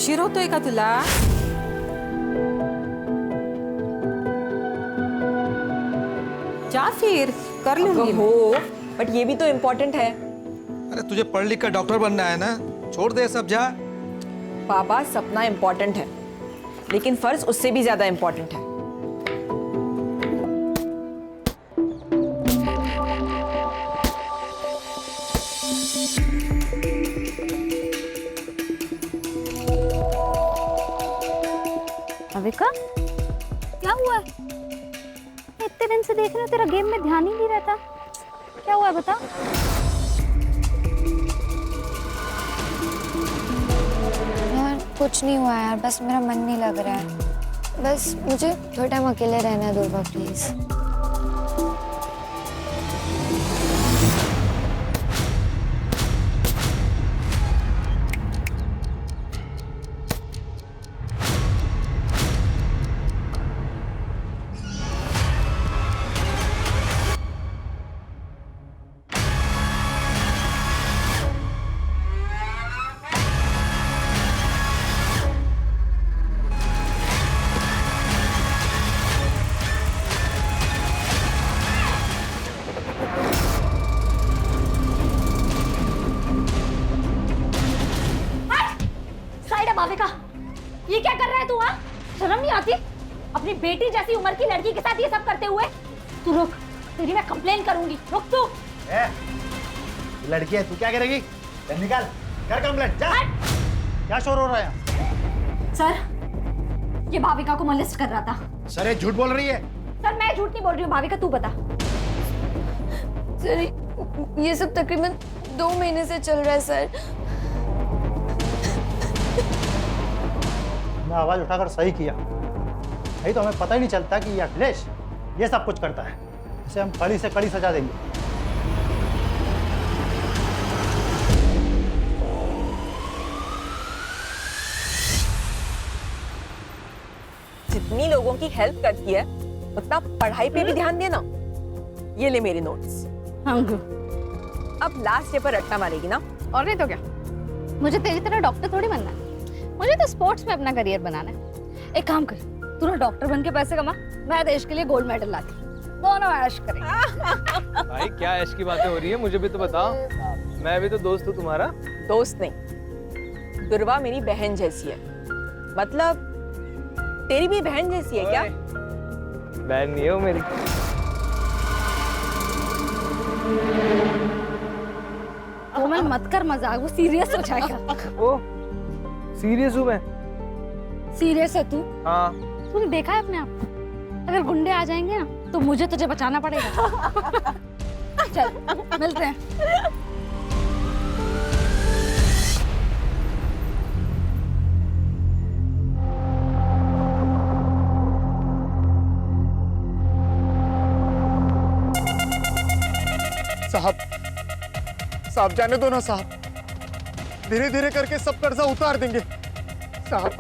उशीर होतोय का तुला? जा फिर कर लूंगी। हो, बट ये भी तो इम्पोर्टेंट है। अरे तुझे पढ़ लिख कर डॉक्टर बनना है ना, छोड़ दे सब, जा। पापा, सपना इम्पोर्टेंट है, लेकिन फर्ज उससे भी ज्यादा इम्पोर्टेंट है। अविका, क्या हुआ है? इतने दिन से देख रहे हो, तेरा गेम में ध्यान ही नहीं रहता। क्या हुआ है बता। यार कुछ नहीं हुआ यार, बस मेरा मन नहीं लग रहा है। बस मुझे थोड़ा टाइम अकेले रहना दो प्लीज। भाविका, ये क्या कर रहा है तू? हाँ, शर्म नहीं आती? अपनी बेटी जैसी उम्र की लड़की के साथ ये सब करते हुए। तू रुक, तेरी मैं कंप्लेन करूंगी। रुक तू। लड़की है, तू क्या करेगी? निकाल, कर कंप्लेंट, जा। क्या शोर हो रहा है? सर, ये भाविका को मोलेस्ट कर रहा था। सर ये झूठ बोल रही है। सर मैं झूठ नहीं बोल रही हूँ, भाविका तू बता। सर ये सब तकरीबन 2 महीने से चल रहा है सर। मैं आवाज उठाकर सही किया, नहीं तो हमें पता ही नहीं चलता कि ये अखिलेश ये सब कुछ करता है। इसे हम कड़ी से कड़ी सजा देंगे। जितनी लोगों की हेल्प करती है, उतना पढ़ाई पे भी ध्यान देना। ये ले मेरे नोट्स। अब लास्ट डे पर रट्टा मारेगी ना? और नहीं तो क्या, मुझे तेरी तरह डॉक्टर थोड़ी बनना है। मुझे तो स्पोर्ट्स में अपना करियर बनाना है। एक काम कर, तू ना डॉक्टर बन के पैसे कमा, मैं देश के लिए गोल्ड मेडल लाती, दोनों ऐश करेंगे। भाई क्या ऐश की बातें हो रही है, मुझे भी तो बताओ। मैं भी तो दोस्त हूँ तुम्हारा। दोस्त नहीं, दुर्वा मेरी बहन जैसी है। मतलब तेरी भी बहन जैसी है क्या? बहन नहीं हो मेरी। कोमल मत कर मजाक, वो सीरियस हो जाएगा। ओ सीरियस हूँ मैं। सीरियस है तू? हाँ। तूने देखा है अपने आप? अगर गुंडे आ जाएंगे ना तो मुझे तुझे बचाना पड़ेगा। चल मिलते हैं। साहब जाने दो ना साहब, धीरे धीरे करके सब कर्जा उतार देंगे साहब।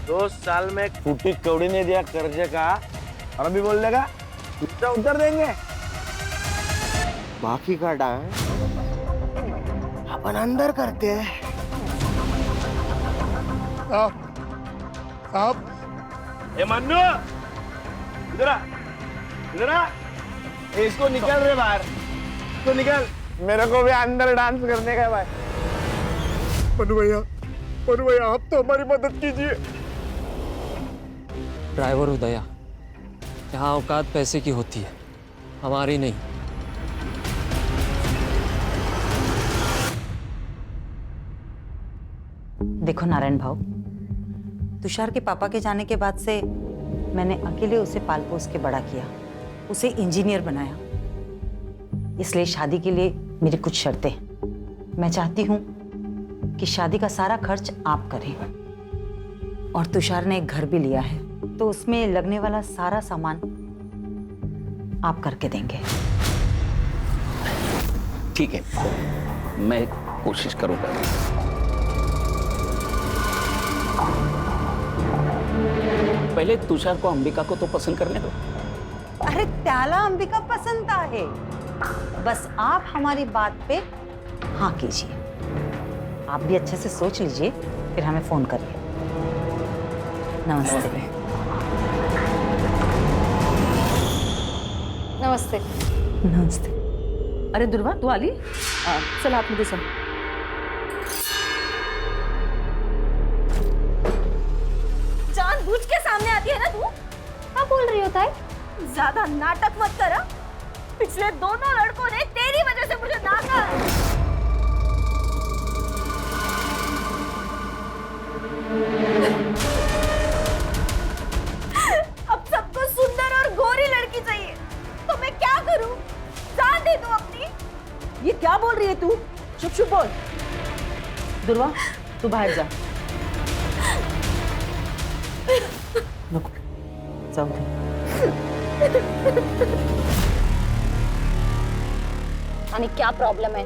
2 साल में फूटी कौड़ी ने दिया कर्जे का, और अभी बोल देगा कर्जा उतार देंगे। बाकी का डांस अपन अंदर करते हैं। साहब ए मन्नू, इधर आ, इधर आ। इसको निकल रे बाहर, इसको निकल। मेरे को भी अंदर डांस करने का है भाई। मनु भैया आप तो हमारी मदद कीजिए। ड्राइवर हूँ दया, यहाँ औकात पैसे की होती है, हमारी नहीं। देखो नारायण भाऊ, तुषार के पापा के जाने के बाद से मैंने अकेले उसे पाल पोस के बड़ा किया, उसे इंजीनियर बनाया। इसलिए शादी के लिए मेरी कुछ शर्तें हैं। मैं चाहती हूँ कि शादी का सारा खर्च आप करें, और तुषार ने एक घर भी लिया है, तो उसमें लगने वाला सारा सामान आप करके देंगे। ठीक है, मैं कोशिश करूंगा। पहले तुषार को अंबिका को तो पसंद करने दो। अरे त्याला अंबिका पसंद आहे, बस आप हमारी बात पे हाँ कीजिए। आप भी अच्छे से सोच लीजिए, फिर हमें फोन करिए। नमस्ते। नमस्ते। नमस्ते। अरे दुर्वा तू आली? चल आप मुझे सुन। जानबूझ के सामने आती है ना तू? क्या बोल रही हो ताई? ज्यादा नाटक मत कर। पिछले दोनों लड़कों ने तेरी वजह से मुझे नाका। अब सबको सुंदर और गोरी लड़की चाहिए, तो मैं क्या करूं? जान दे तू अपनी। ये क्या बोल रही है तू? चुप चुप बोल। दुर्वा तू बाहर जा। रुको, जाओ दे। यानी क्या प्रॉब्लम है?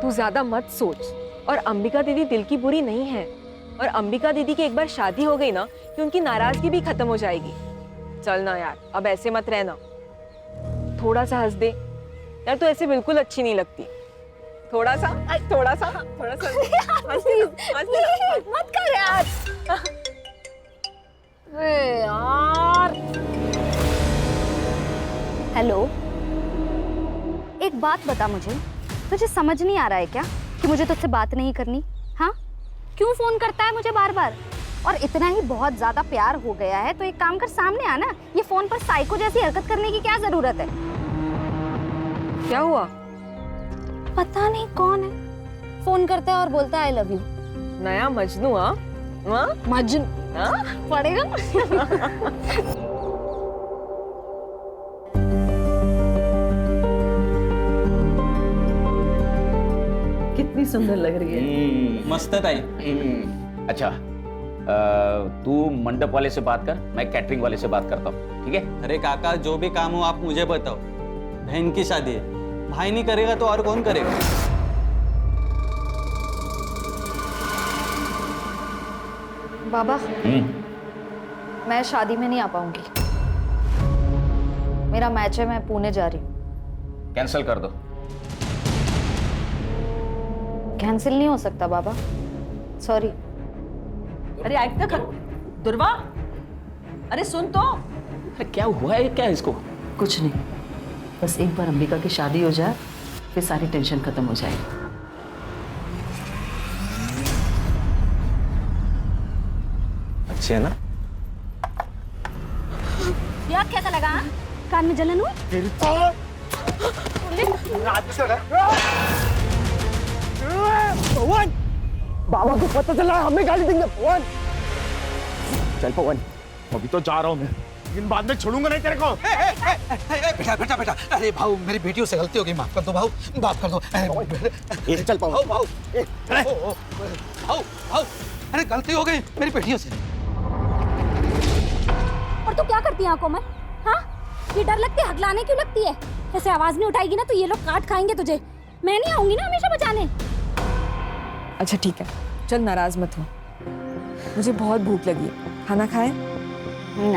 तू ज्यादा मत सोच। और अंबिका दीदी दिल की बुरी नहीं है, और अंबिका दीदी की एक बार शादी हो गई ना कि उनकी नाराजगी भी खत्म हो जाएगी। चल ना यार, अब ऐसे मत रहना, थोड़ा सा हंस दे यार, तू ऐसे बिल्कुल अच्छी नहीं लगती। थोड़ा सा मत कर यार। अरे यार। हेलो, एक बात बता मुझे, तुझे समझ नहीं आ रहा है क्या कि मुझे तुझसे बात नहीं करनी? हाँ, क्यों फोन करता है मुझे बार बार? और इतना ही बहुत ज्यादा प्यार हो गया है तो एक काम कर, सामने आना। ये फोन पर साइको जैसी हरकत करने की क्या जरूरत है? क्या हुआ? पता नहीं कौन है, फोन करता है और बोलता है आई लव यू। नया मजनू? हाँ मजनू पड़ेगा। कितनी सुंदर लग रही है। मस्त है ताई। अच्छा, तू मंडप वाले से बात कर, मैं कैटरिंग वाले से बात करता हूँ, ठीक है? अरे काका, जो भी काम हो आप मुझे बताओ। बहन की शादी है, भाई नहीं करेगा तो और कौन करेगा? बाबा, मैं शादी में नहीं आ पाऊंगी। मेरा मैच है, मैं पुणे जा रही हूँ। कैंसिल कर दो। कैंसिल नहीं हो सकता बाबा, सॉरी। अरे ऐक तो कर दुर्वा, अरे सुन तो। अरे क्या हुआ है, क्या है इसको? कुछ नहीं, बस एक बार अंबिका की शादी हो जाए फिर सारी टेंशन खत्म हो जाएगी। अच्छी है ना? यार कैसा लगा? कान में जलन हुई? पवन, बाबा को पता चला, हमें गाली देंगे। पवन, चल पवन, अभी तो जा रहा हूँ मैं, लेकिन बाद में छोड़ूंगा नहीं तेरे को। बेटा, अरे भाऊ, मेरी बेटियों से गलती हो गई, माफ कर दो भाऊ, माफ कर दो। चल पवन, भाऊ, अरे गलती हो गई मेरी बेटियों से। और तू क्या करती है आंखों में? हाँ, ये डर लगती है, हकलाने क्यों लगती है? ऐसे आवाज नहीं उठाएगी ना तो ये लोग काट खाएंगे तुझे। मैं नहीं आऊंगी ना हमेशा बचाने। अच्छा ठीक है, चल नाराज मत हो, मुझे बहुत भूख लगी है, खाना खाए? नहीं,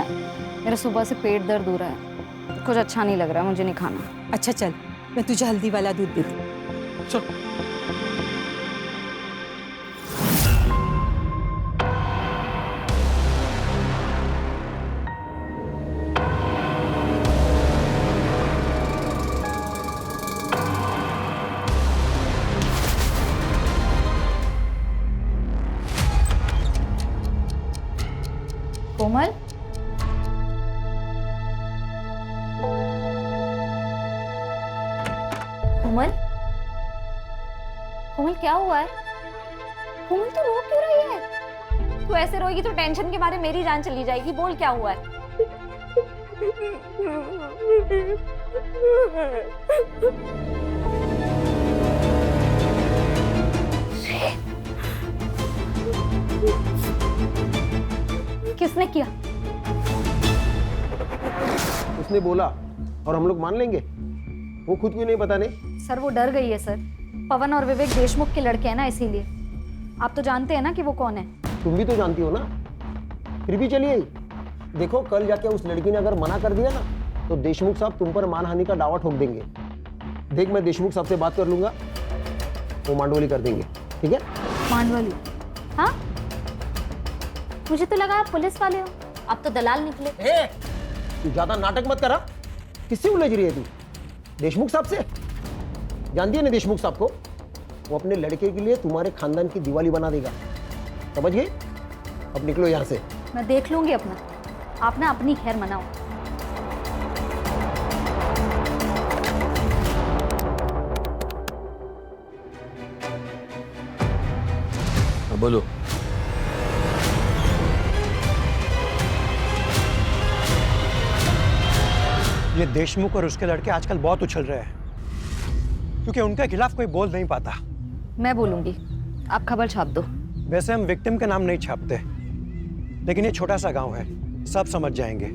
मेरा सुबह से पेट दर्द हो रहा है, कुछ अच्छा नहीं लग रहा है, मुझे नहीं खाना। अच्छा चल, मैं तुझे हल्दी वाला दूध देती हूँ। चल। कोमल, कोमल, कोमल क्या हुआ है? कोमल तो रो क्यों रही है? तू ऐसे रोएगी तो टेंशन के मारे मेरी जान चली जाएगी। बोल क्या हुआ है? किसने किया? उसने बोला और हम लोग मान लेंगे? वो खुद क्यों नहीं बताने? सर वो डर गई है सर। पवन और विवेक देशमुख के लड़के हैं ना, इसीलिए। आप तो जानते हैं ना कि वो कौन है। तुम भी तो जानती हो ना, फिर भी चलिए। देखो, कल जाके उस लड़की ने अगर मना कर दिया ना तो देशमुख साहब तुम पर मानहानि का दावा ठोक देंगे। देख, मैं देशमुख साहब से बात कर लूंगा, वो मांडोली कर देंगे। ठीक है? मान वाली। हाँ, मुझे तो लगा आप पुलिस वाले हो, आप तो दलाल निकले। तू ज्यादा नाटक मत करा। किससे उलझ रही है तू? देशमुख साहब से? जानती है ना देशमुख साहब को? वो अपने लड़के के लिए तुम्हारे खानदान की दिवाली बना देगा, समझ गए? अब निकलो यहाँ से। मैं देख लूंगी अपना, आप ना अपनी खैर मनाओ। बोलो। ये देशमुख और उसके लड़के आजकल बहुत उछल रहे हैं क्योंकि उनके खिलाफ कोई बोल नहीं पाता। मैं बोलूंगी, आप खबर छाप दो। वैसे हम विक्टिम के नाम नहीं छापते, लेकिन ये छोटा सा गांव है, सब समझ जाएंगे।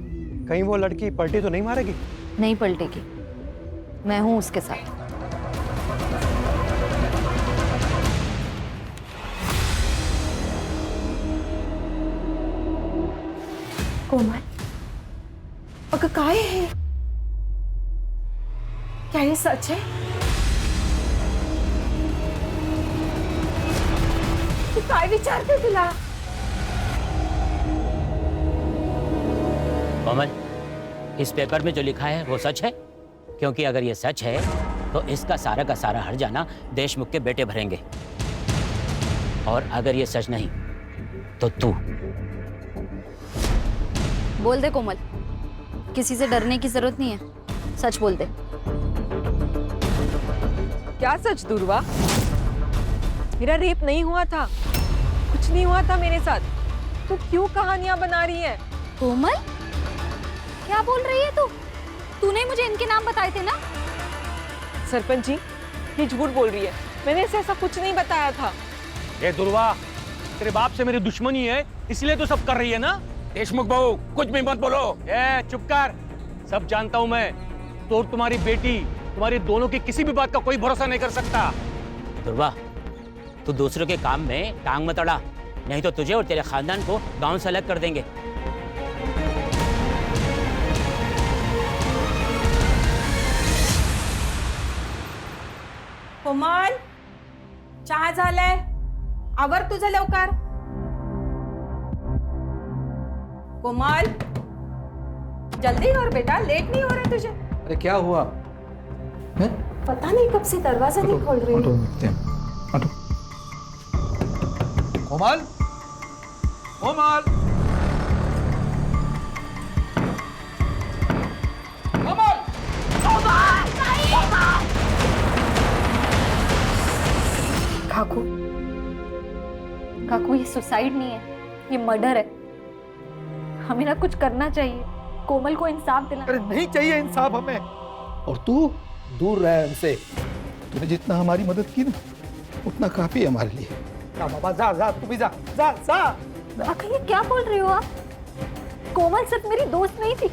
कहीं वो लड़की पलटी तो नहीं मारेगी? नहीं पलटेगी, मैं हूं उसके साथ। कोमल, अगं काय है? क्या ये सच है? तू काय विचारते तुला? कोमल, इस पेपर में जो लिखा है वो सच है? क्योंकि अगर ये सच है तो इसका सारा का सारा हर्जाना देशमुख के बेटे भरेंगे, और अगर ये सच नहीं तो तू। बोल दे कोमल, किसी से डरने की जरूरत नहीं है, सच बोल दे। क्या सच दुर्वा? मेरा रेप नहीं हुआ था, कुछ नहीं हुआ था मेरे साथ। तू क्यों कहानियां बना रही है? कोमल, क्या बोल रही है तू? तूने मुझे इनके नाम बताए थे ना? सरपंच जी, ये झूठ बोल रही है, मैंने इसे ऐसा कुछ नहीं बताया था। ये दुर्वा, तेरे बाप से मेरी दुश्मनी है, इसलिए तो सब कर रही है ना? देशमुख बहू, कुछ भी मत बोलो। चुप कर, सब जानता हूं मैं। तो तुम्हारी बेटी, तुम्हारी दोनों की किसी भी बात का कोई भरोसा नहीं कर सकता। दुर्वा, तू दूसरों के काम में टांग मत अड़ा, नहीं तो तुझे और तेरे खानदान को गांव से अलग कर देंगे। कोमल, चहा झालाय, आवर तुझं लवकर। कोमल, जल्दी कर बेटा, लेट नहीं हो रहा तुझे। अरे क्या हुआ? पता नहीं कब से दरवाजा नहीं खोल रही है। कोमल, कोमल, कोमल, काकू, काकू ये सुसाइड नहीं है, ये मर्डर है। हमें ना कुछ करना चाहिए, कोमल को इंसाफ दिलाना। अरे नहीं चाहिए इंसाफ हमें, और तू दूर रह हमसे। तूने जितना हमारी मदद की ना, उतना काफी है हमारे लिए। जा बाबा, जा जा, तू भी जा, जा जा। आखिर ये क्या बोल रही हो आप? कोमल सिर्फ मेरी दोस्त नहीं थी,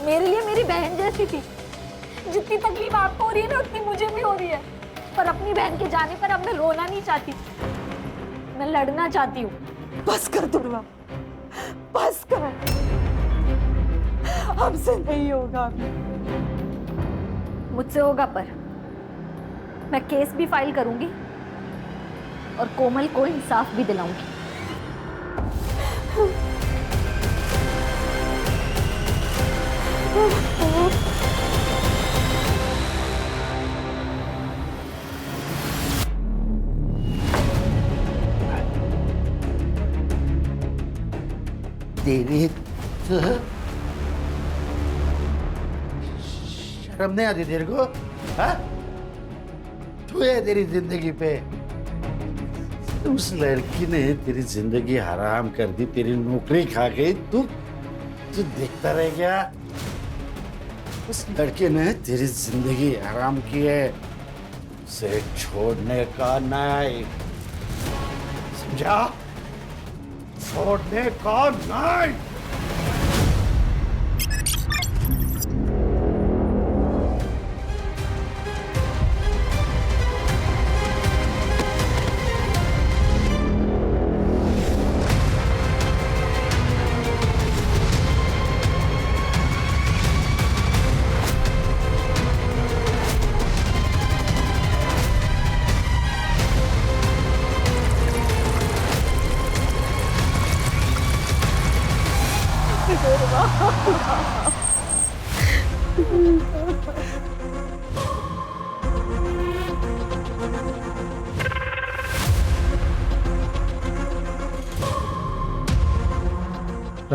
मेरे लिए मेरी बहन जैसी थी। जितनी तकलीफ आपको हो रही है ना, उतनी मुझे भी हो रही है। पर अपनी बहन के जाने पर अब मैं रोना नहीं चाहती, मैं लड़ना चाहती हूँ। बस कर दुर्वा, बस कर, हमसे नहीं होगा। मुझसे होगा, पर मैं केस भी फाइल करूंगी और कोमल को इंसाफ भी दिलाऊंगी। तेरी तो शर्म नहीं आती तेरे को? हाँ? तू है तेरी जिंदगी पे। उस लड़की ने तेरी जिंदगी हराम कर दी, तेरी नौकरी खा गई। तू देखता रह गया। उस लड़के ने तेरी जिंदगी हराम की है, उसे छोड़ने का नहीं, समझा? छोड़ने का नहीं।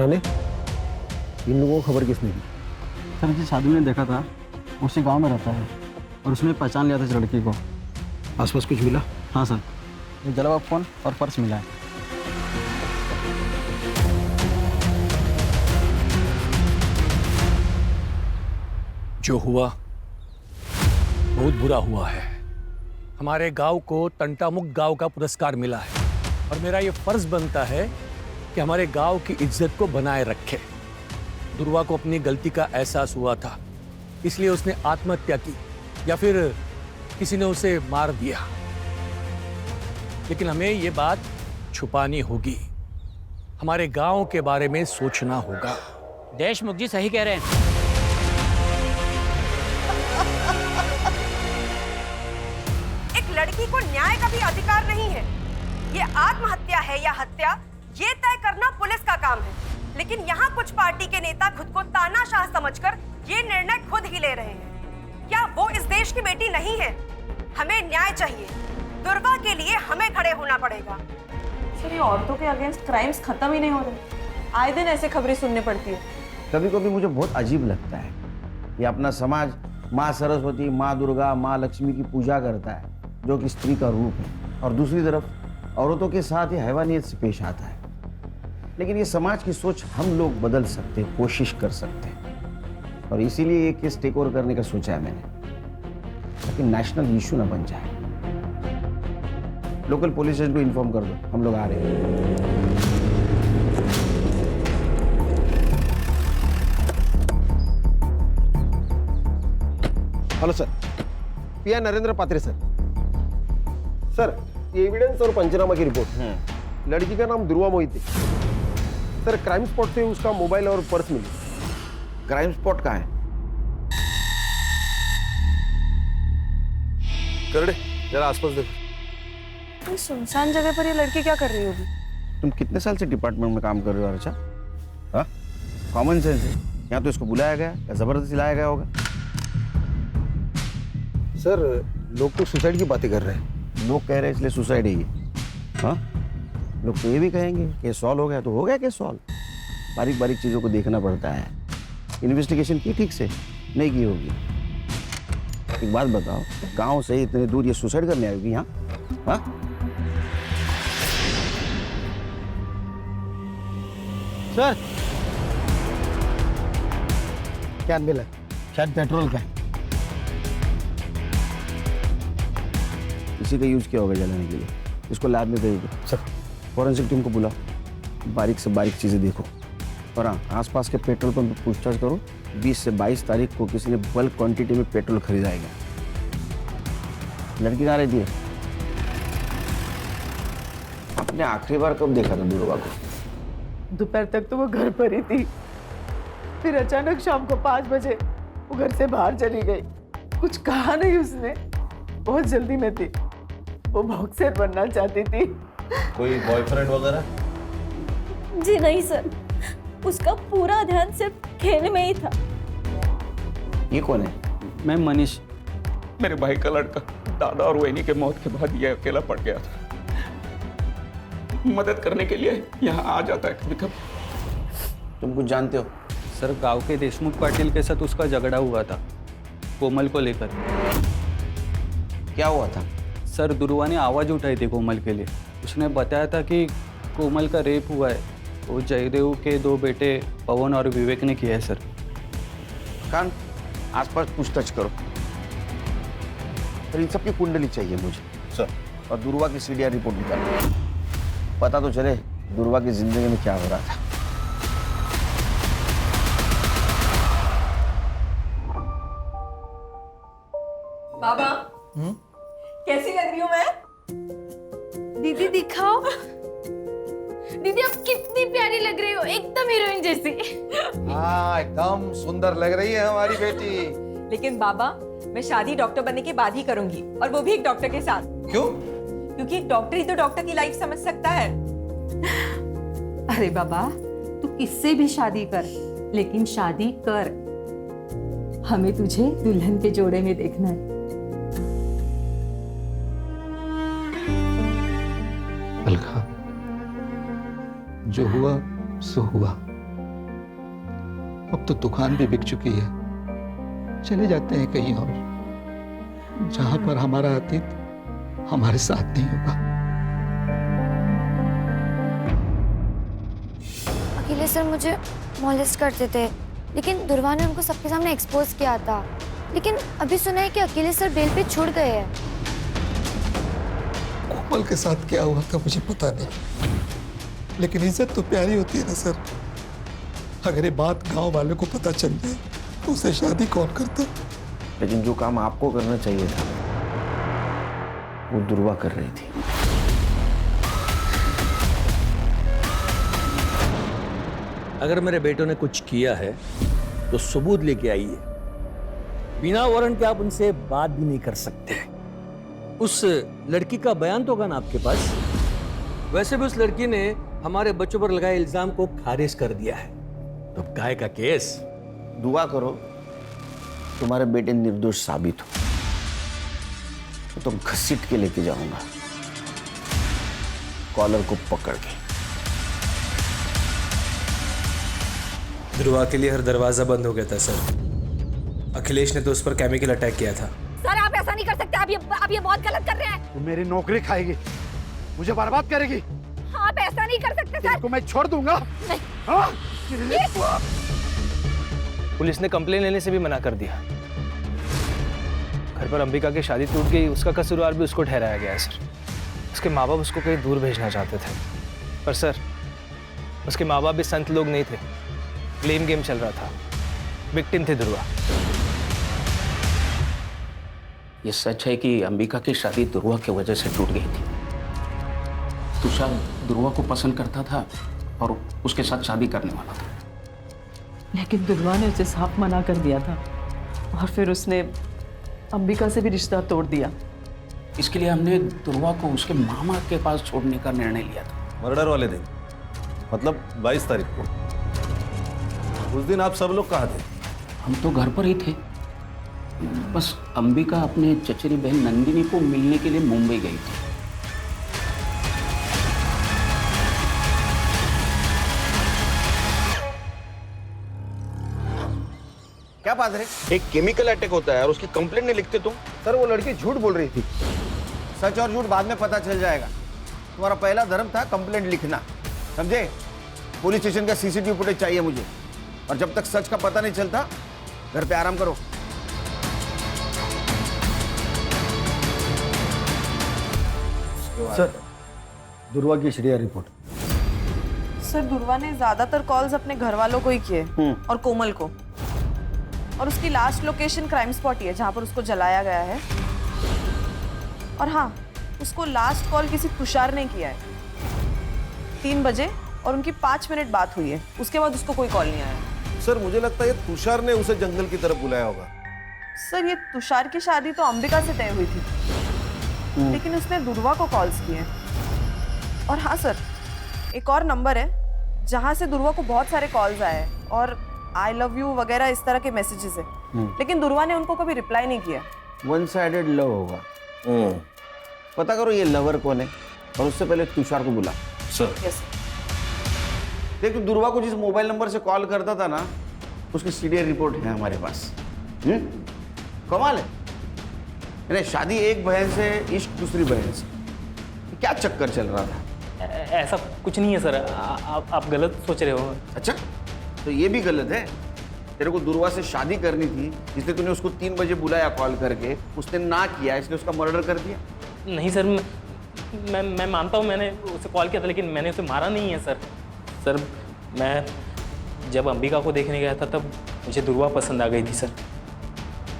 राणे, इन लोगों को खबर किसने दी? सर जी साधु ने देखा था, उसी गांव में रहता है और उसने पहचान लिया था इस लड़की को। आसपास कुछ मिला? हाँ सर, ये जला हुआ फोन और पर्स मिला है। जो हुआ बहुत बुरा हुआ है। हमारे गांव को तंटामुक्त गांव का पुरस्कार मिला है और मेरा ये फर्ज बनता है कि हमारे गांव की इज्जत को बनाए रखे। दुर्वा को अपनी गलती का एहसास हुआ था, इसलिए उसने आत्महत्या की या फिर किसी ने उसे मार दिया। लेकिन हमें ये बात छुपानी होगी, हमारे गांव के बारे में सोचना होगा। देशमुख जी सही कह रहे हैं। एक लड़की को न्याय का भी अधिकार नहीं है। ये आत्महत्या है या हत्या, ये तय करना पुलिस का काम है। लेकिन यहाँ कुछ पार्टी के नेता खुद को तानाशाह समझकर ये निर्णय खुद ही ले रहे हैं। क्या वो इस देश की बेटी नहीं है? हमें न्याय चाहिए। दुर्गा के लिए हमें खड़े होना पड़ेगा। सर, ये औरतों के अगेंस्ट क्राइम्स खत्म ही नहीं हो रहे। आए दिन ऐसे खबरें सुनने पड़ती है। कभी कभी मुझे बहुत अजीब लगता है, ये अपना समाज माँ सरस्वती, माँ दुर्गा, माँ लक्ष्मी की पूजा करता है, जो कि स्त्री का रूप है, और दूसरी तरफ औरतों के साथ ये हैवानियत से पेश आता है। लेकिन ये समाज की सोच हम लोग बदल सकते हैं, कोशिश कर सकते हैं, और इसीलिए ये केस टेक ओवर करने का सोचा है मैंने, ताकि नेशनल इशू ना बन जाए। लोकल पुलिस स्टेशन को इन्फॉर्म कर दो, हम लोग आ रहे हैं। हेलो सर, पीआई नरेंद्र पात्रे सर। सर, ये एविडेंस और पंचनामा की रिपोर्ट। लड़की का नाम दुर्वा मोहिते। सर, क्राइम स्पॉट से उसका मोबाइल और पर्स मिली। क्राइम स्पॉट कहाँ है? करड़े, जरा आसपास देखो। सुनसान जगह पर ये लड़की क्या कर रही होगी? तुम कितने साल से डिपार्टमेंट में काम कर रहे हो अर्चा? हाँ, कॉमन सेंस है। यहाँ तो इसको बुलाया गया या जबरदस्ती लाया गया होगा। सर, लोग तो सुसाइड की बातें कर रहे हैं। लोग कह रहे हैं इसलिए सुसाइड है ये? हाँ, लोग तो ये भी कहेंगे कि सॉल्व हो गया तो हो गया कि सॉल्व। बारीक बारीक चीज़ों को देखना पड़ता है। इन्वेस्टिगेशन की ठीक से नहीं की होगी। एक बात बताओ, गांव से इतने दूर ये सुसाइड करने आएगी यहाँ? हाँ, सर, क्या मिला? शायद पेट्रोल का। इसी का यूज किया होगा जलाने के लिए। इसको लैब में भेज दो। सर, फॉरेंसिक टीम को बुलाओ, बारीक से बारीक चीज़ें देखो। और हाँ, आसपास के पेट्रोल पंप पर पूछताछ करो। 20 से 22 तारीख को किसी ने बल्क क्वांटिटी में पेट्रोल खरीदाएगा। लड़की कहाँ रहती है? आपने आखिरी बार कब देखा था दुर्गा को? दोपहर तक तो वो घर पर ही थी, फिर अचानक शाम को 5 बजे वो घर से बाहर चली गई। कुछ कहा नहीं उसने, बहुत जल्दी में थी। वो बॉक्सर बनना चाहती थी। कोई बॉयफ्रेंड वगैरह? जी नहीं सर, उसका पूरा ध्यान सिर्फ खेल में ही था। ये कौन है? मैं मनीष, मेरे भाई का लड़का। दादा और वैनी के मौत के बाद ये अकेला पड़ गया था। मदद करने के लिए यहाँ आ जाता है कभी कभी। तुम कुछ जानते हो? सर, गांव के देशमुख पाटिल के साथ उसका झगड़ा हुआ था, कोमल को लेकर। क्या हुआ था? सर, दुर्वा ने आवाज़ उठाई थी कोमल के लिए। उसने बताया था कि कोमल का रेप हुआ है। वो जयदेव के 2 बेटे पवन और विवेक ने किया है सर। कान आसपास पूछताछ करो। और इन सब की कुंडली चाहिए मुझे सर, और दुर्वा की सीडीआर रिपोर्ट निकालो। पता तो चले दुर्वा की जिंदगी में क्या हो रहा था। बाबा, कैसी लग रही हूँ मैं? दीदी दिखाओ। दीदी आप कितनी प्यारी लग रही हो, एकदम हीरोइन जैसी। हाँ, एकदम सुंदर लग रही है हमारी बेटी। लेकिन बाबा, मैं शादी डॉक्टर बनने के बाद ही करूंगी, और वो भी एक डॉक्टर के साथ। क्यों? क्योंकि एक डॉक्टर ही तो डॉक्टर की लाइफ समझ सकता है। अरे बाबा, तू किससे भी शादी कर, लेकिन शादी कर। हमें तुझे दुल्हन के जोड़े में देखना है। अलका, जो हुआ सो हुआ। अब तो दुकान भी बिक चुकी है, चले जाते हैं कहीं और, जहां पर हमारा अतीत हमारे साथ नहीं होगा। अखिलेश सर मुझे मॉलेस्ट करते थे, लेकिन दुर्वा ने उनको सबके सामने एक्सपोज किया था। लेकिन अभी सुना है कि अखिलेश सर बेल पे छूट गए हैं। कोमल के साथ क्या हुआ था मुझे पता नहीं, लेकिन इज्जत तो प्यारी होती है ना सर। अगर ये बात गांव वालों को पता चल जाए तो उसे शादी कौन करता? लेकिन जो काम आपको करना चाहिए था वो दुर्वा कर रही थी। अगर मेरे बेटों ने कुछ किया है तो सबूत लेके आइए। बिना वारंट के आप उनसे बात भी नहीं कर सकते। उस लड़की का बयान तो होगा ना आपके पास? वैसे भी उस लड़की ने हमारे बच्चों पर लगाए इल्जाम को खारिज कर दिया है, तो काय का केस? दुआ करो तुम्हारे बेटे निर्दोष साबित हो, तो घसीट के लेके जाऊंगा कॉलर को पकड़ के। ध्रुवा के लिए हर दरवाजा बंद हो गया था सर। अखिलेश ने तो उस पर केमिकल अटैक किया था। सर आप ऐसा नहीं कर सकते, आप ये बहुत गलत कर रहे हैं। तू मेरी नौकरी खाएगी, मुझे बर्बाद करेगी। आप ऐसा नहीं कर सकते सर। तेरे को मैं छोड़ दूंगा। हाँ? पुलिस ने कंप्लेन लेने से भी मना कर दिया। घर पर अंबिका की शादी टूट गई, उसका कसूरवार भी उसको ठहराया गया है सर। उसके माँ बाप उसको कहीं दूर भेजना चाहते थे, पर सर उसके माँ बाप भी संत लोग नहीं थे। ब्लेम गेम चल रहा था, विक्टिम थे ध्रुवा। ये सच है कि अंबिका की शादी ध्रुवा की वजह से टूट गई थी। तुषार ध्रुवा को पसंद करता था और उसके साथ शादी करने वाला था, लेकिन दुर्वा ने उसे साफ मना कर दिया था और फिर उसने अंबिका से भी रिश्ता तोड़ दिया। इसके लिए हमने ध्रुवा को उसके मामा के पास छोड़ने का निर्णय लिया था। मर्डर वाले दिन, मतलब 22 तारीख को। उस दिन आप सब लोग कहाँ थे? हम तो घर पर ही थे, बस अंबिका अपने चचेरी बहन नंदिनी को मिलने के लिए मुंबई गई थी। क्या बात है? एक केमिकल अटैक होता है और उसकी कंप्लेंट नहीं लिखते तुम? सर वो लड़की झूठ बोल रही थी। सच और झूठ बाद में पता चल जाएगा। तुम्हारा पहला धर्म था कंप्लेंट लिखना, समझे? पुलिस स्टेशन का सीसीटीवी फुटेज चाहिए मुझे, और जब तक सच का पता नहीं चलता घर पे आराम करो। सर दुर्वा की एचडीआर रिपोर्ट। सर दुर्वा ने ज्यादातर कॉल्स अपने घर वालों को ही किए और कोमल को, और उसकी लास्ट लोकेशन क्राइम स्पॉट ही है जहां पर उसको जलाया गया है। और हाँ, उसको लास्ट कॉल किसी तुषार ने किया है 3 बजे, और उनकी 5 मिनट बात हुई है। उसके बाद उसको कोई कॉल नहीं आया। सर मुझे लगता है ये तुषार ने उसे जंगल की तरफ बुलाया होगा। सर ये तुषार की शादी तो अंबिका से तय हुई थी, लेकिन उसने दुर्वा को कॉल्स किए। और हाँ सर, एक और नंबर है जहां से दुर्वा को बहुत सारे कॉल्स आए हैं और आई लव यू वगैरह इस तरह के मैसेजेस है, लेकिन दुर्वा ने उनको कभी रिप्लाई नहीं किया। वन साइडेड लव होगा। पता करो ये लवर कौन है, और उससे पहले तुषार को बुला। Sir yes. देख तू दुर्वा को जिस मोबाइल नंबर से कॉल करता था ना, उसकी सीडीआर रिपोर्ट है हमारे पास। कमाल है। यानी शादी एक बहन से, इश्क दूसरी बहन से, क्या चक्कर चल रहा था? ऐसा कुछ नहीं है सर, आप गलत सोच रहे हो। अच्छा, तो ये भी गलत है। तेरे को दुर्वा से शादी करनी थी, इसलिए तूने उसको 3 बजे बुलाया कॉल करके, उसने ना किया इसलिए उसका मर्डर कर दिया। नहीं सर, मैं मानता हूँ मैंने उसे कॉल किया था, लेकिन मैंने उसे मारा नहीं है सर। सर मैं जब अंबिका को देखने गया था तब मुझे दुर्वा पसंद आ गई थी सर।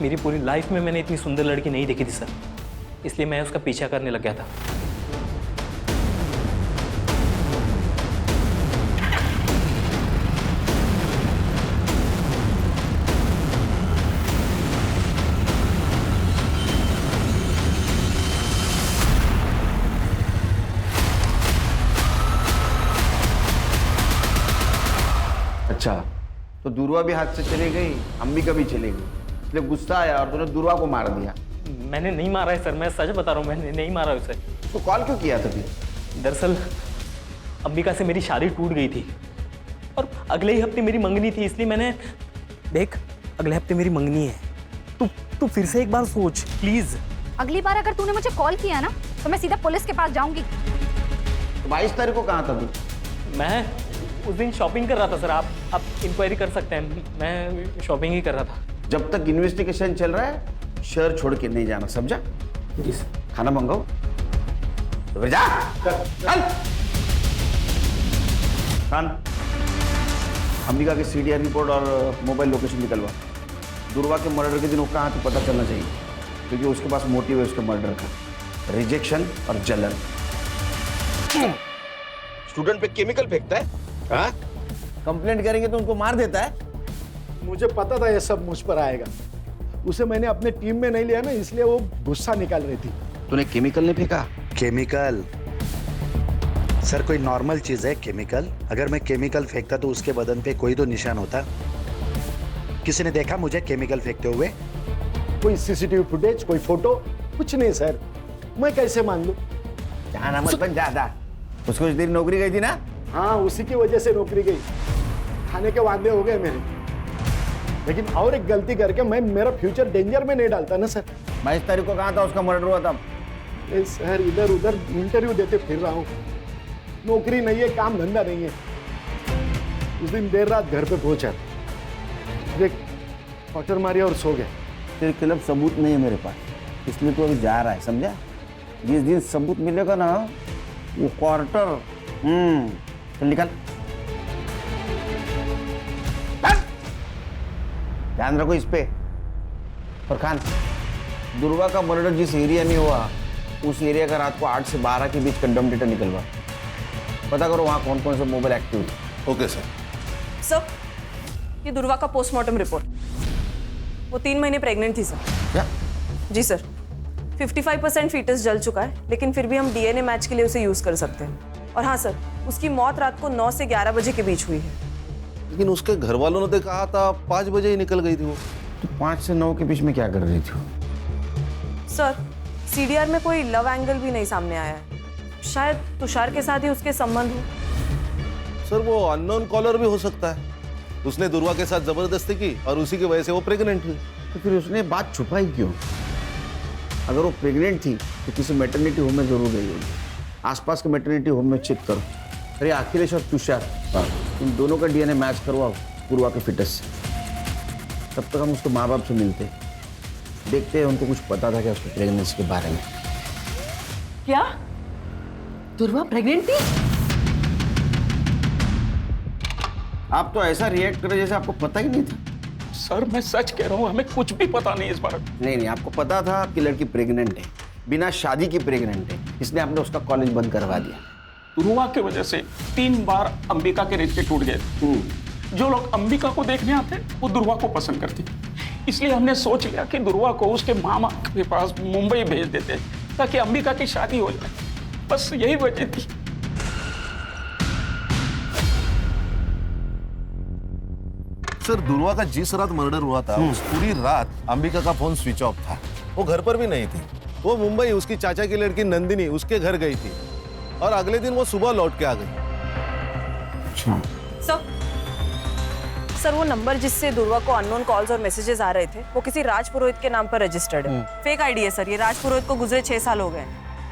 मेरी पूरी लाइफ में मैंने इतनी सुंदर लड़की नहीं देखी थी सर, इसलिए मैं उसका पीछा करने लग गया था। अच्छा, तो दुर्वा भी हाथ से चली गई, अंबिका भी चली गई, इसलिए गुस्सा आया और तूने दुर्वा को मार दिया। मैंने नहीं मारा है सर, मैं सच बता रहा हूँ, मैंने नहीं मारा उसे। तो कॉल क्यों किया था फिर? दरअसल अंबिका से मेरी शादी टूट गई थी और अगले ही हफ्ते मेरी मंगनी थी, इसलिए मैंने देख अगले हफ्ते मेरी मंगनी है। तू फिर से एक बार सोच प्लीज। अगली बार अगर तूने मुझे कॉल किया ना तो मैं सीधा पुलिस के पास जाऊंगी। 22 तारीख को कहाँ था तू? मैं उस दिन शॉपिंग कर रहा था सर। आप इंक्वायरी कर सकते हैं, मैं शॉपिंग ही कर रहा था। जब तक इन्वेस्टिगेशन चल रहा है शहर छोड़ के नहीं जाना, समझा? जी सर। खाना मंगाओ तो फिर जा। चल खान, अंबिका के सीडीआर रिपोर्ट और मोबाइल लोकेशन निकलवा। दुर्वा के मर्डर के दिन वो कहाँ तो पता चलना चाहिए, क्योंकि उसके पास मोटिव है उसके मर्डर का, रिजेक्शन और जलन। स्टूडेंट पे केमिकल फेंकता है। हाँ? कंप्लेंट करेंगे तो उनको मार देता है। मुझे पता था ये सब मुझ पर आएगा। उसे मैंने अपने टीम में नहीं लिया ना, इसलिए वो गुस्सा निकाल रही थी। तूने केमिकल नहीं फेंका? केमिकल सर कोई नॉर्मल चीज है केमिकल? अगर मैं केमिकल फेंकता तो उसके बदन पे कोई तो निशान होता। किसी ने देखा मुझे केमिकल फेंकते हुए? कोई सीसीटीवी फुटेज, कोई फोटो, कुछ नहीं सर। मैं कैसे मान लूं? जाना मत बन ज्यादा। उसको कुछ देर नौकरी गई थी ना? हाँ, उसी की वजह से नौकरी गई। खाने के वादे हो गए मेरे, लेकिन और एक गलती करके मैं मेरा फ्यूचर डेंजर में नहीं डालता ना सर। 22 तारीख को कहाँ था उसका मर्डर हुआ था? सर इधर उधर इंटरव्यू देते फिर रहा हूँ। नौकरी नहीं है, काम धंधा नहीं है। उस दिन देर रात घर पे पहुंचा, देख क्वार्टर मारी और सो गए। तेरे खिलाफ सबूत नहीं है मेरे पास, इसलिए तू अभी जा रहा है, समझा? जिस दिन सबूत मिलेगा ना वो क्वार्टर चल निकल। ध्यान रखो इस पे। और खान, दुर्वा का मर्डर जिस एरिया में हुआ उस एरिया का रात को 8 से 12 के बीच कंडम डेटा निकलवा। पता करो वहाँ कौन कौन से मोबाइल एक्टिव है। Okay sir. सर, ये दुर्वा का पोस्टमार्टम रिपोर्ट। वो 3 महीने प्रेग्नेंट थी सर। क्या? जी सर। 55% फीटस जल चुका है, लेकिन फिर भी हम डीएनए मैच के लिए उसे यूज कर सकते हैं। और हाँ सर, उसकी मौत रात को 9 से 11 बजे के बीच हुई है। लेकिन उसके घर वालों ने तो कहा था 5 बजे ही निकल गई थी वो। तो 5 से 9 के बीच में क्या कर रही थी? सर, सीडीआर में कोई लव एंगल भी नहीं सामने आया है। शायद तुषार के साथ ही उसके संबंध हो। सर वो अननोन कॉलर भी हो सकता है। उसने दुर्वा के साथ जबरदस्ती की और उसी की वजह से वो प्रेग्नेंट हुई। तो फिर उसने बात छुपाई क्यों? अगर वो प्रेग्नेंट थी तो किसी मैटरनिटी होम में जरूर गई होगी। आसपास के मैटरनिटी होम में चेक करो। अरे अखिलेश और तुषार, इन दोनों का डीएनए मैच करवाओ पूर्वा के फिटस से। तब तक हम उसके माँ बाप से मिलते, देखते हैं उनको कुछ पता था क्या उसके प्रेगनेंसी के बारे में। क्या दुर्वा प्रेग्नेंट थी? आप तो ऐसा रिएक्ट करे जैसे आपको पता ही नहीं था। सर मैं सच कह रहा हूँ, हमें कुछ भी पता नहीं इस बारे में। नहीं, आपको पता था कि लड़की प्रेग्नेंट है, बिना शादी की प्रेग्नेंट है, इसलिए आपने उसका कॉलेज बंद करवा दिया। दुर्वा की वजह से 3 बार अंबिका के रिश्ते टूट गए। जो लोग अंबिका को देखने आते वो दुर्वा को पसंद करते, इसलिए हमने सोच लिया कि दुर्वा को उसके मामा के पास मुंबई भेज देते ताकि अंबिका की शादी हो जाए। बस यही वजह थी। सर दुर्वा का जिस रात मर्डर हुआ था उस पूरी रात अंबिका का फोन स्विच ऑफ था। वो घर पर भी नहीं थी। वो मुंबई उसकी चाचा की लड़की नंदिनी उसके घर गई थी और अगले दिन वो सुबह लौट के आ गई। सर वो नंबर जिससे दुर्वा को अननोन कॉल्स और मैसेजेस आ रहे थे वो किसी राज पुरोहित के नाम पर रजिस्टर्ड है। फेक आईडी है सर। ये राज पुरोहित को गुजरे 6 साल हो गए।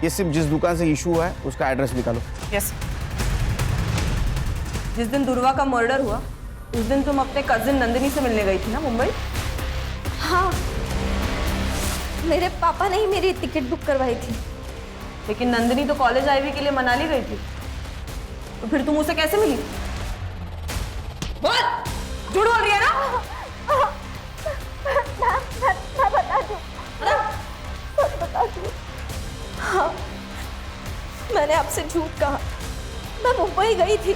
ये सिर्फ जिस दुकान से इशू हुआ है उसका एड्रेस निकालो। यस। जिस दिन दुर्वा का मर्डर हुआ उस दिन तुम अपने कजिन नंदिनी से मिलने गई थी ना मुंबई? हाँ, मेरे पापा ने ही मेरी टिकट बुक करवाई थी। लेकिन नंदिनी तो कॉलेज आईवी के लिए मनाली गई थी, तो फिर तुम उसे कैसे मिली? बोल, झूठ बोल रही है ना? मैं बता दूं। हाँ, मैंने आपसे झूठ कहा। मैं मुंबई गई थी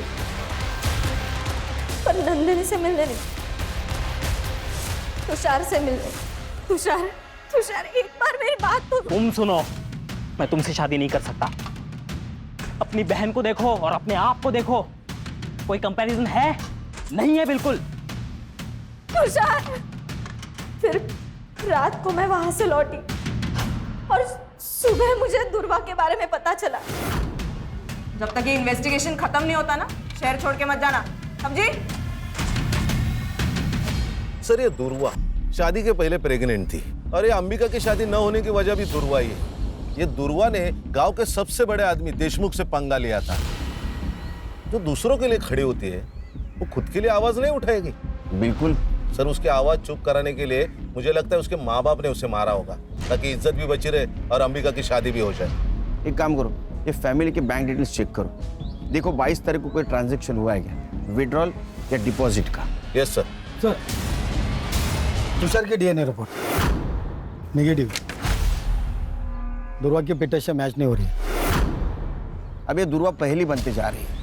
पर नंदिनी से मिलने नहीं, तुषार से मिलने। तुषार एक बार मेरी बात तो तुम सुनो, मैं तुमसे शादी नहीं कर सकता। अपनी बहन को देखो और अपने आप को देखो, कोई कंपैरिजन है? नहीं है बिल्कुल। तुषार, फिर रात को मैं वहां से लौटी और सुबह मुझे दुर्वा के बारे में पता चला। जब तक ये इन्वेस्टिगेशन खत्म नहीं होता ना, शहर छोड़ के मत जाना, समझी? सर ये दुर्वा शादी के पहले प्रेग्नेंट थी और ये अंबिका की शादी न होने की वजह भी दुर्वा ही है। ये दुर्वा ने गांव के सबसे बड़े आदमी देशमुख से पंगा लिया था। जो दूसरों के लिए खड़ी होती है वो खुद के लिए आवाज नहीं उठाएगी। बिल्कुल सर, उसकी आवाज चुप कराने के लिए मुझे लगता है उसके माँ बाप ने उसे मारा होगा ताकि इज्जत भी बची रहे और अंबिका की शादी भी हो जाए। एक काम करो, ये फैमिली के बैंक डिटेल्स चेक करो, देखो 22 तारीख को कोई ट्रांजैक्शन हुआ है क्या, विड्रॉल या डिपॉजिट का। Yes sir. सर, तुषार की डीएनए रिपोर्ट नेगेटिव, दुर्वा की पिटा से मैच नहीं हो रही है। अब ये दुर्वा पहली बनते जा रही है,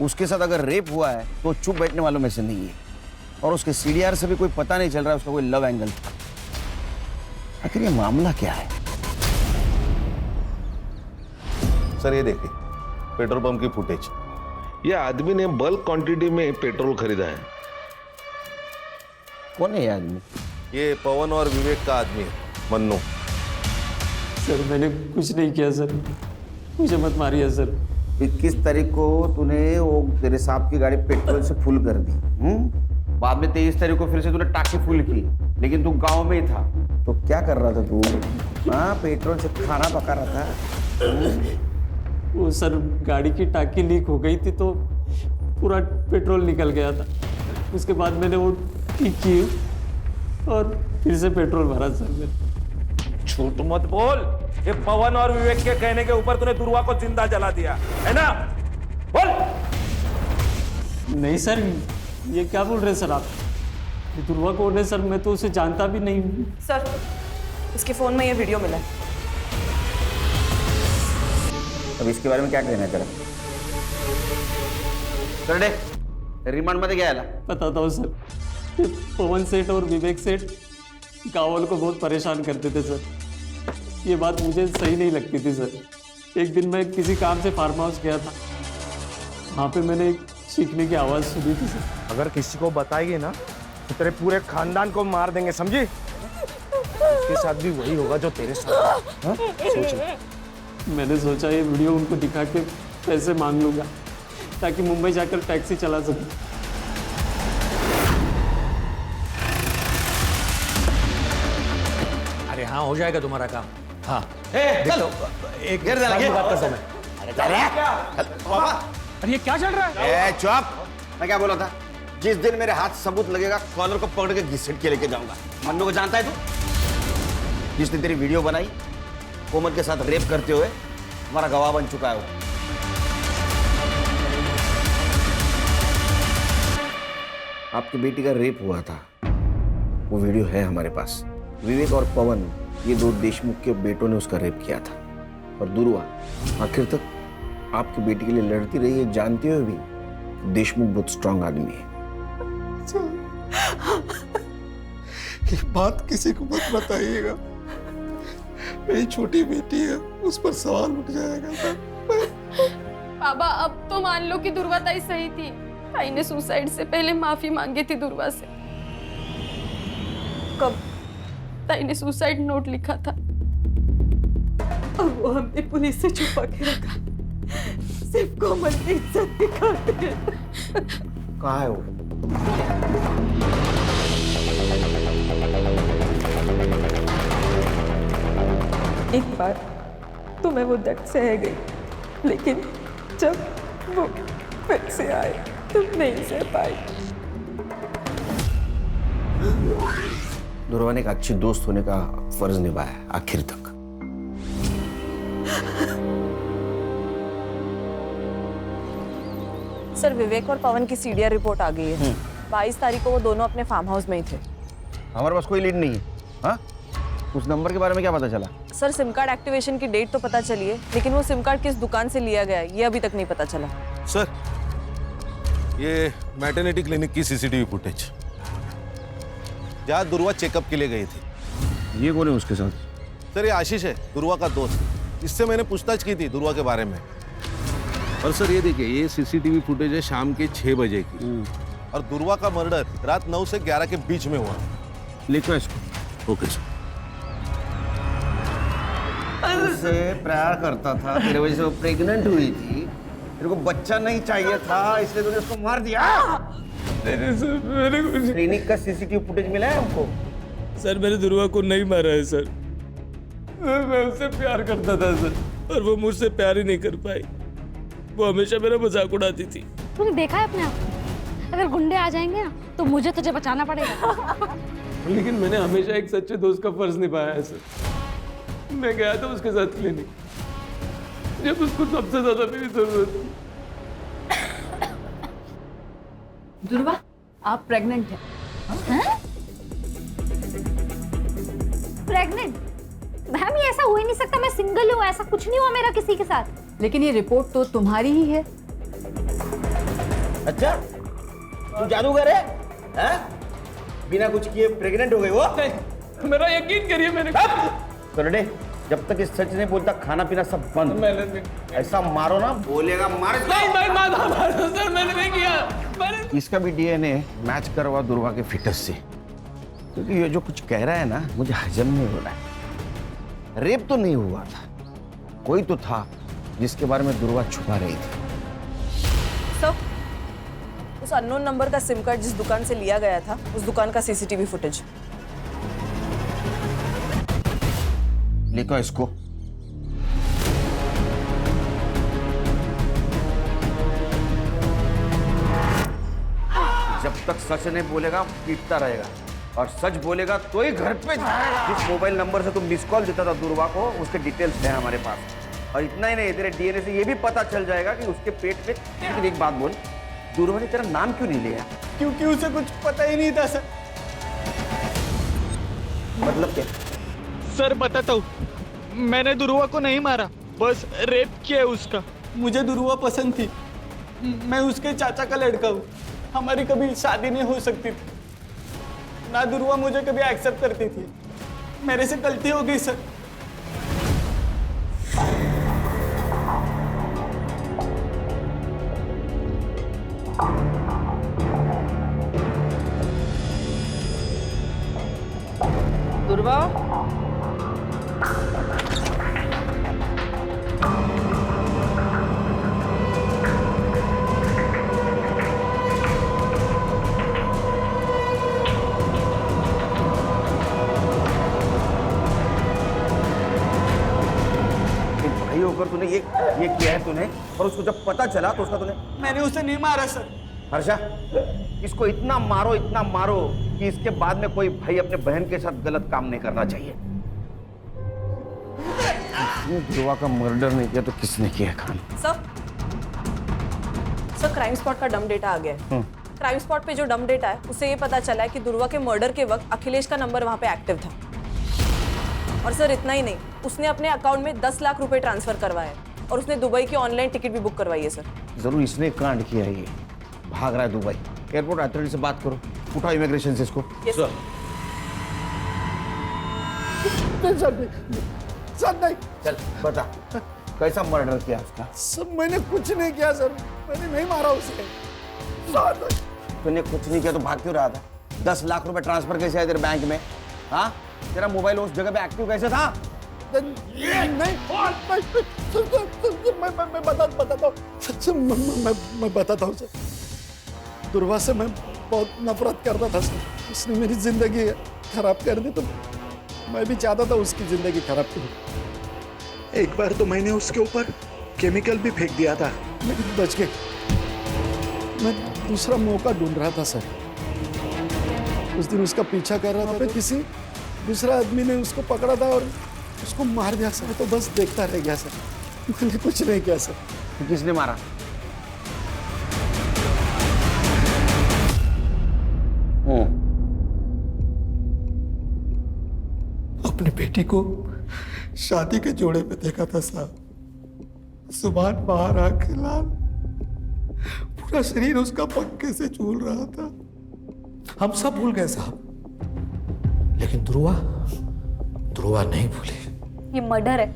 उसके साथ अगर रेप हुआ है तो चुप बैठने वालों में से नहीं है, और उसके सीडीआर से भी कोई पता नहीं चल रहा है उसका कोई लव एंगल था। आखिर ये मामला क्या है? सर ये देखिए पेट्रोल पंप की फुटेज। ये आदमी ने बल्क क्वांटिटी में पेट्रोल खरीदा है। कौन है ये आदमी? ये पवन और विवेक का आदमी है, मन्नू। सर मैंने कुछ नहीं किया सर, मुझे मत मारिए सर। 21 तारीख को तूने वो तेरे साहब की गाड़ी पेट्रोल से फुल कर दी, बाद में 23 तारीख को फिर से तूने टाकी फुल की, लेकिन तू गांव में ही था। तो क्या कर रहा था तू? हाँ, पेट्रोल से खाना पका रहा था। वो सर गाड़ी की टाकी लीक हो गई थी तो पूरा पेट्रोल निकल गया था। उसके बाद मैंने वो ठीक की और फिर से पेट्रोल भरा सर मैंने। झूठ मत बोल, ये पवन और विवेक के कहने के ऊपर तूने दुर्वा को जिंदा जला दिया है ना? बोल। नहीं सर, ये क्या बोल रहे हैं सर आप? ये दुर्वा कौन है सर? मैं तो उसे जानता भी नहीं हूँ। सर, इसके फोन में ये वीडियो मिला है। अब इसके बारे में क्या कहना है तेरा? चल दे, रिमांड मध्ये घ्यायला। बताता हूँ सर, ये पवन सेठ और विवेक सेठ गाँव वालों को बहुत परेशान करते थे सर। ये बात मुझे सही नहीं लगती थी सर। एक दिन मैं किसी काम से फार्म हाउस गया था, वहाँ पे मैंने एक चीखने की आवाज़ सुनी थी सर। अगर किसी को बताएगी ना तो तेरे पूरे खानदान को मार देंगे, समझी? उसके साथ भी वही होगा जो तेरे साथ। हाँ? सोचो। मैंने सोचा ये वीडियो उनको दिखा के पैसे मांग लूँगा ताकि मुंबई जाकर टैक्सी चला सकूँ। अरे हाँ, हो जाएगा तुम्हारा काम। हाँ चलो, एक घेर देना बात करता हूँ मैं। अरे ये क्या चल रहा है? चुप! मैं क्या बोला था? जिस दिन मेरे हाथ सबूत लगेगा, कॉलर को पकड़ के घसीट के लेके जाऊंगा। मन्नू को जानता है तू? जिसने तेरी वीडियो बनाई, कोमल के साथ रेप करते हुए, हमारा गवाह बन चुका है वो। आपकी बेटी का रेप हुआ था, वो वीडियो है हमारे पास। विवेक और पवन, ये दो देशमुख के बेटों ने उसका रेप किया था। और दुर्वा आखिर तक आपकी बेटी के लिए लड़ती रही है, जानते हुए भी देशमुख बहुत स्ट्रांग आदमी है। ये बात किसी को मत बताइएगा, मेरी छोटी बेटी है, उस पर सवाल उठ जाएगा। बाबा अब तो मान लो कि दुर्वा ताई सही थी। ताई ने सुसाइड से पहले माफी मांगी थी दुर्वा से। कब? ताई ने सुसाइड नोट लिखा था, अब वो हमने पुलिस से छुपा के रखा, सिर्फ कोमल की इज्जत दिखाते। कहाँ है वो? एक बार तो मैं वो दर्द सह गई, लेकिन जब वो फिर से आए तो नहीं सह पाई। दुर्वा ने एक अच्छी दोस्त होने का फर्ज निभाया आखिर तक। सर, विवेक और पवन की सीडीआर रिपोर्ट आ गई है। 22 तारीख को वो दोनों अपने फार्म हाउस में ही थे। हमारे पास कोई लीड नहीं है। हाँ? उस नंबर के बारे में क्या पता चला? सर, सिम कार्ड एक्टिवेशन की डेट तो पता चली है, लेकिन वो सिम कार्ड किस दुकान से लिया गया है ये अभी तक नहीं पता चला। सर, ये मैटरनिटी क्लिनिक की सीसीटीवी फुटेज, जहाँ दुर्वा चेकअप के लिए गई थी। ये कौन है उसके साथ? सर, ये आशीष है, दुर्वा का दोस्त। इससे मैंने पूछताछ की थी दुर्वा के बारे में। और सर ये देखिए, ये सीसीटीवी फुटेज है शाम के 6 बजे की, और दुर्वा का मर्डर रात 9 से 11 के बीच में हुआ। लिखो इसको। Okay sir. उससे प्यार करता था, तेरे वजह से वो प्रेग्नेंट हुई थी, तेरे को बच्चा नहीं चाहिए था, इसलिए तूने उसको मार दिया। नहीं सर, मैंने कुछ क्लिनिक का सीसीटीवी फुटेज मिला है हमको। सर मैंने दुर्वा को नहीं मारा है सर। मैं उससे प्यार करता था सर, और वो मुझसे प्यार ही नहीं कर पाई। वो हमेशा मेरा मजाक उड़ाती थी। तूने देखा है अपने आप को? अगर गुंडे आ जाएंगे ना तो मुझे तुझे बचाना पड़ेगा। लेकिन मैंने हमेशा एक सच्चे दोस्त का फर्ज निभाया है सर। मैं गया था उसके साथ क्लिनिक जब उसको सबसे ज्यादा मेरी जरूरत थी। दुर्वा, आप प्रेग्नेंट हैं? प्रेग्नेंट? मैम ये ऐसा हो ही नहीं सकता, मैं सिंगल हूँ, ऐसा कुछ नहीं हुआ मेरा किसी के साथ। लेकिन ये रिपोर्ट तो तुम्हारी ही है। अच्छा, तू जादूगर है? हैं? बिना कुछ किए प्रेग्नेंट हो गई वो? नहीं, मेरा यकीन करिए मैंने। करने, जब तक इस सच नहीं बोलता खाना पीना सब बंद। मैंने ऐसा मारो ना, बोलेगा मार। नहीं सर, मैंने नहीं किया। इसका भी डीएनए मैच करवा दुर्वा के फिटस से, क्योंकि ये जो कुछ कह रहा है ना मुझे हजम नहीं हो रहा है। रेप तो नहीं हुआ था, कोई तो था जिसके बारे में दुर्वा छुपा रही थी। सब उस अननोन नंबर का सिम कार्ड जिस दुकान से लिया गया था, उस दुकान का सीसीटीवी फुटेज। लिखो इसको। जब तक सच नहीं बोलेगा पीटता रहेगा, और सच बोलेगा तो ही घर पे जाएगा। जिस मोबाइल नंबर से तुम मिस कॉल देता था दुर्वा को, उसके डिटेल्स हैं हमारे पास। और इतना ही नहीं, तेरे डीएनए से ये भी पता चल जाएगा कि उसके पेट पे। लेकिन एक बात बोल, दुर्वा ने तेरा नाम क्यों नहीं लिया? क्योंकि उसे कुछ पता ही नहीं था सर। मतलब क्या? सर बताता हूँ, मैंने दुर्वा को नहीं मारा, बस रेप किया उसका। मुझे दुर्वा पसंद थी, मैं उसके चाचा का लड़का हूँ। हमारी कभी शादी नहीं हो सकती थी, ना दुर्वा मुझे कभी एक्सेप्ट करती थी। मेरे से गलती हो गई सर। दुर्वा, भाई होकर तूने ये किया है तूने, और उसको जब पता चला तो उसका तूने। मैंने उसे नहीं मारा सर। हर्षा, इसको इतना मारो कि इसके बाद में कोई भाई अपने बहन के साथ गलत काम नहीं करना चाहिए। दुर्वा का मर्डर नहीं किया तो किसने किया? खान सर क्राइम स्पॉट का डम डेटा आ गया है। क्राइम स्पॉट पे जो डम डेटा है उससे ये पता चला है कि दुर्वा के मर्डर के वक्त अखिलेश का नंबर वहां पे एक्टिव था। और सर इतना ही नहीं, उसने अपने अकाउंट में 10 लाख रुपए ट्रांसफर करवाए, और उसने दुबई की ऑनलाइन टिकट भी बुक करवाई है सर। जरूर इसने कांड किया है, ये भाग रहा है दुबई। एयरपोर्ट अथॉरिटी से बात करो, उठाओ इमिग्रेशन से इसको। सर नहीं। चल बता, कैसा मर्डर किया उसका? सर मैंने कुछ नहीं किया सर, मैंने नहीं मारा उसे। तूने कुछ नहीं किया तो भाग क्यों रहा था? 10 लाख रुपए ट्रांसफर कैसे आए तेरे बैंक में? हाँ, तेरा मोबाइल उस जगह पे एक्टिव कैसे था? नहीं, मैं बताता हूँ सर, मैं बताता हूँ सर। दुर्वा से मैं बहुत नफरत करता था सर, उसने मेरी जिंदगी खराब कर दी, तो मैं भी चाहता था उसकी जिंदगी खराब करूं। एक बार तो मैंने उसके ऊपर केमिकल भी फेंक दिया था, लेकिन बच गए। मैं दूसरा मौका ढूंढ रहा था सर। उस दिन उसका पीछा कर रहा था, किसी दूसरा आदमी ने उसको पकड़ा था और उसको मार दिया सर। तो बस देखता रह गया सर, मैंने कुछ नहीं किया सर। किसने मारा? अपनी बेटी को शादी के जोड़े में देखा था साहब। सुबह बाहर आके लाल, पूरा शरीर उसका पंखे से झूल रहा था। हम सब भूल गए साहब, लेकिन ध्रुवा नहीं भूली। ये मर्डर है,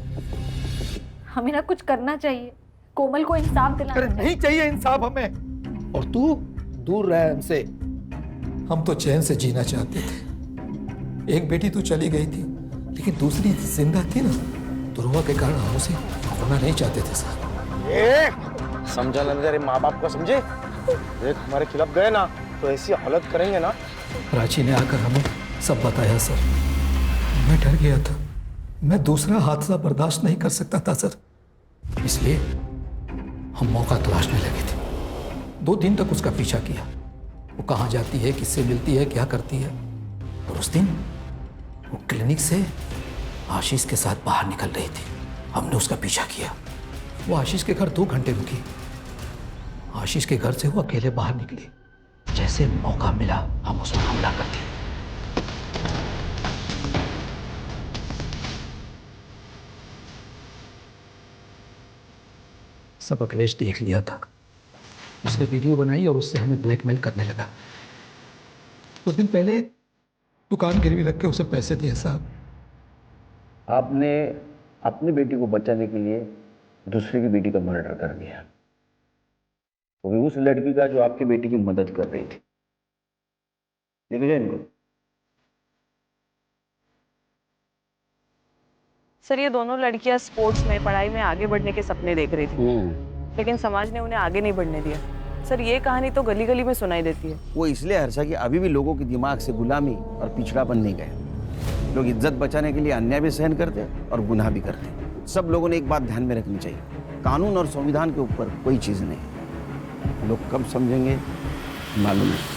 हमें ना कुछ करना चाहिए। कोमल को इंसाफ दिलाना। अरे नहीं चाहिए इंसाफ हमें, और तू दूर रह हमसे। हम तो चैन से जीना चाहते थे। एक बेटी तो चली गई थी, लेकिन दूसरी जिंदा थी ना। ध्रुवा के कारण हम उसे खोना नहीं चाहते थे साहब। समझा ना तेरे माँ बाप को, समझे? देख हमारे खिलाफ गए ना तो ऐसी हालत करेंगे ना। प्राची ने आकर हमें सब बताया सर। मैं डर गया था, मैं दूसरा हादसा बर्दाश्त नहीं कर सकता था सर, इसलिए हम मौका तलाशने लगे थे। 2 दिन तक उसका पीछा किया, वो कहाँ जाती है, किससे मिलती है, क्या करती है। और उस दिन वो क्लिनिक से आशीष के साथ बाहर निकल रही थी। हमने उसका पीछा किया। वो आशीष के घर 2 घंटे रुकी। आशीष के घर से वो अकेले बाहर निकली। जैसे मौका मिला हम उस पर हमला कर दिए। सब अखिलेश देख लिया था, उसने वीडियो बनाई और उससे हमें ब्लैकमेल करने लगा। 2 दिन पहले दुकान गिरवी रख के उसे पैसे दिए साहब। आपने अपनी बेटी को बचाने के लिए दूसरे की बेटी का मर्डर कर दिया, वो भी उस लड़की का जो आपकी बेटी की मदद कर रही थी। देखो जाए इनको। सर ये दोनों लड़कियां स्पोर्ट्स में, पढ़ाई में आगे बढ़ने के सपने देख रही थी, लेकिन समाज ने उन्हें आगे नहीं बढ़ने दिया। सर ये कहानी तो गली गली में सुनाई देती है। वो इसलिए हर्षा कि अभी भी लोगों के दिमाग से गुलामी और पिछड़ापन नहीं गए। लोग इज्जत बचाने के लिए अन्याय भी सहन करते और गुनाह भी करते। सब लोगों ने एक बात ध्यान में रखनी चाहिए, कानून और संविधान के ऊपर कोई चीज़ नहीं। लोग कब समझेंगे मालूम नहीं।